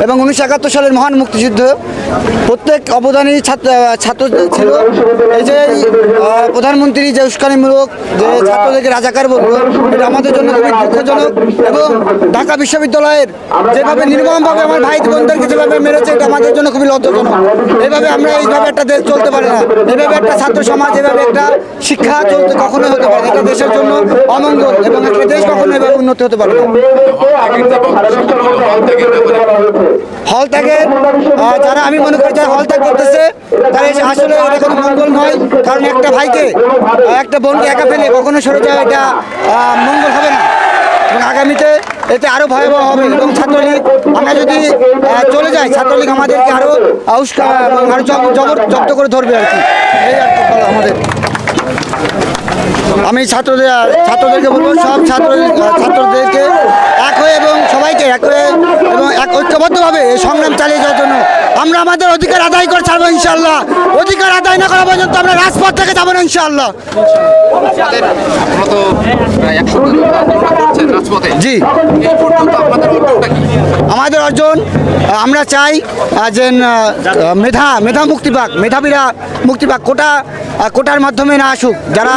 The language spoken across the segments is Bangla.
এবং 1971 সালের মহান মুক্তিযুদ্ধ প্রত্যেক অবদানী ছাত্র ছিল। এই যে প্রধানমন্ত্রী যে উস্কানিমূলক যে ছাত্রদেরকে রাজাকার বলল, এটা আমাদের জন্য খুবই দুঃখজনক। এবং ঢাকা বিশ্ববিদ্যালয়ের যেভাবে নির্মমভাবে আমার ভাই বোনদেরকে যেভাবে মেরেছে, এটা আমাদের জন্য খুবই লজ্জাজনক। এইভাবে আমরা এইভাবে একটা দেশ চলতে পারে না, এভাবে একটা ছাত্র সমাজ, এভাবে একটা শিক্ষা চলতে কখনোই হতে পারে না। এটা দেশের জন্য অমঙ্গল এবং একটা দেশ কখনো এভাবে উন্নতি হতে পারে না। হল থেকে যারা আমি মনে করি যারা হল ত্যাগ করতেছে, তারা আসলে এটা কোনো মঙ্গল নয়। কারণ একটা ভাইকে একটা বোনকে একা ফেলে কখনো সরে যাওয়া, এটা মঙ্গল হবে না। এবং আগামীতে এতে আরও ভয়াবহ হবে। এবং ছাত্রলীগ আমরা যদি চলে যাই, ছাত্রলীগ আমাদেরকে আরও জব্দ করে ধরবে আর কি। এই আর কি আমাদের। আমি ছাত্রদেরকে বলবো, সব ছাত্রদেরকে এক হয়ে এবং সবাইকে এক হয়ে এবং এক ঐক্যবদ্ধভাবে এই সংগ্রাম চালিয়ে যাওয়ার জন্য আমরা আমাদের অধিকার আদায় করে ছাড়বো ইনশাআল্লাহ। অধিকার আদায় না করা পর্যন্ত আমরা রাজপথ থেকে যাবো না ইনশাআল্লাহ। জি, আমাদের অর্জন আমরা চাই যে মেধা মুক্তি পাক, মেধাবীরা মুক্তি পাক। কোটার মাধ্যমে না আসুক। যারা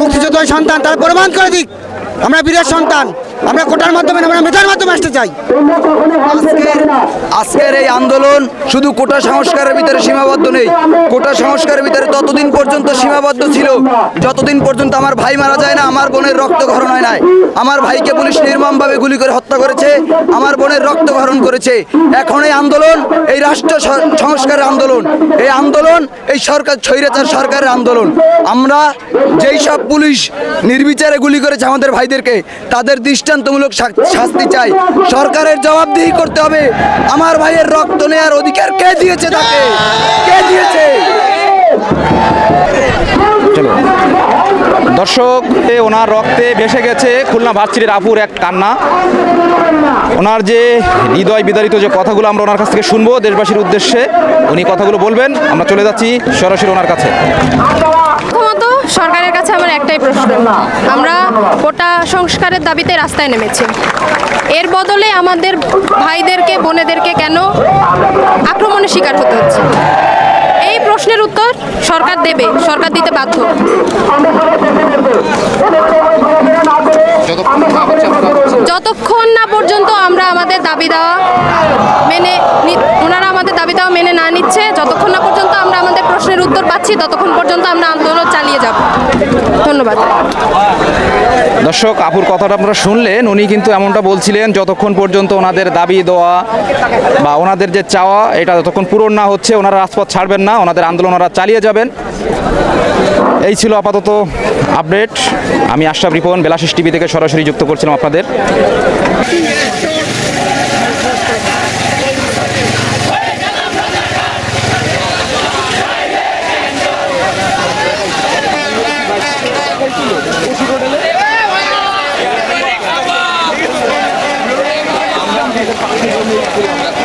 মুক্তিযোদ্ধার সন্তান তারা প্রমাণ করে দিক আমরা বীরের সন্তান। আমরা কোটার মাধ্যমে, আমরা মেধার মাধ্যমে আসতে চাই। আজকের এই আন্দোলন শুধু কোটা সংস্কারের ভিতরে সীমাবদ্ধ নেই। কোটা সংস্কারের ভিতরে ততদিন পর্যন্ত সীমাবদ্ধ ছিল যতদিন পর্যন্ত আমার ভাই মারা যায় না, আমার বোনের রক্তক্ষরণ হয় নাই। আমার ভাইকে পুলিশ নির্মমভাবে গুলি করে হত্যা করেছে, আমার বোনের রক্তক্ষরণ করেছে। এখন এই আন্দোলন এই রাষ্ট্র সংস্কারের আন্দোলন, এই আন্দোলন এই সরকার স্বৈরাচার সরকারের আন্দোলন। আমরা যেই সব পুলিশ নির্বিচারে গুলি করেছে আমাদের ভাইদেরকে, তাদের দৃষ্টান্তমূলক শাস্তি চাই। সরকারের জবাবদিহি করতে হবে। আমার ভাইয়ের রক্ত নেওয়ার অধিকার কে দিয়েছে? তাকে কে দিয়েছে? দর্শক, ওনার রক্তে ভেসে গেছে খুলনা ভার্সিটির আপুর এক কান্না। ওনার যে হৃদয় বিদারিত যে কথাগুলো আমরা ওনার কাছ থেকে শুনবো দেশবাসীর উদ্দেশ্যে, উনি কথাগুলো বলবেন। আমরা চলে যাচ্ছি সরাসরি ওনার কাছে। প্রথমত সরকারের কাছে আমার একটাই প্রশ্ন, আমরা কোটা সংস্কারের দাবিতে রাস্তায় নেমেছি, এর বদলে আমাদের ভাইদেরকে বোনেদেরকে কেন আক্রমণের শিকার হতে হচ্ছে? এই প্রশ্নের উত্তর সরকার দেবে, সরকার দিতে বাধ্য। যতক্ষণ না পর্যন্ত আমরা আমাদের দাবি দেওয়া ওনারা আমাদের দাবি দেওয়া মেনে না নিচ্ছে, যতক্ষণ না পর্যন্ত আমরা আমাদের প্রশ্নের উত্তর পাচ্ছি, ততক্ষণ পর্যন্ত আমরা আন্দোলন চালিয়ে যাব। ধন্যবাদ। দর্শক, আপুর কথাটা আপনারা শুনলেন। উনি কিন্তু এমনটা বলছিলেন, যতক্ষণ পর্যন্ত ওনাদের দাবি দেওয়া বা ওনাদের যে চাওয়া এটা যতক্ষণ পূরণ না হচ্ছে, ওনারা রাজপথ ছাড়বেন না, ওনাদের আন্দোলন ওনারা চালিয়ে যাবেন। এই ছিল আপাতত আপডেট। আমি আশরাফ রিপন, বেলাশিস টিভি থেকে সরাসরি যুক্ত করছিলাম আপনাদের। আমরা